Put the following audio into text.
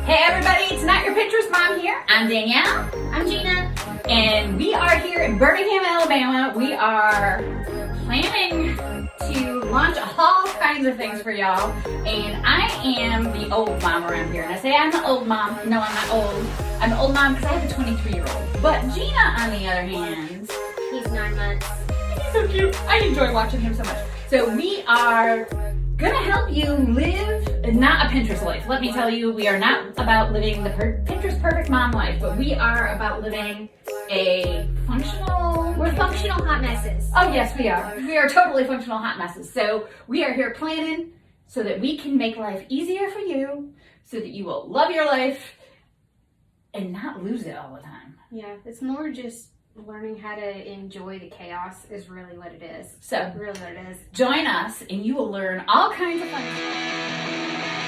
Hey everybody, it's Not Your Pinterest Mom here. I'm Danielle. I'm Gina. And we are here in Birmingham, Alabama. We are planning to launch all kinds of things for y'all. And I am the old mom around here. And I say I'm the old mom. No, I'm not old. I'm the old mom because I have a 23-year-old. But Gina, on the other hand, He's 9 months. he's so cute. I enjoy watching him so much. So we are gonna help you live not a Pinterest life. Let me tell you, we are not about living the Pinterest perfect mom life, but we are about living a functional... We're functional hot messes. Oh yes, we are. We are totally functional hot messes. So we are here planning so that we can make life easier for you, so that you will love your life and not lose it all the time. Yeah, it's more just learning how to enjoy the chaos is really what it is. So Really what it is. join us and you will learn all kinds of fun stuff.